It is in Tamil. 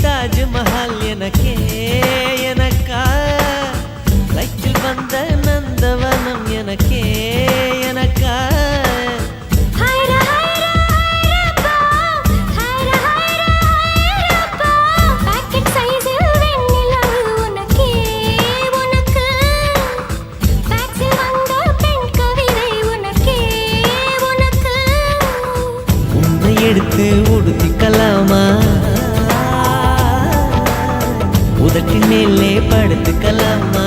தாஜ்மஹால் எனக்கே எனக்கா லைட்டில் வந்த நந்தவனம் எனக்கே எனக்கா உன்னை எடுத்து உடுத்திக்கலாமா உதட்டின் மேலே படுத்துக்கலாமா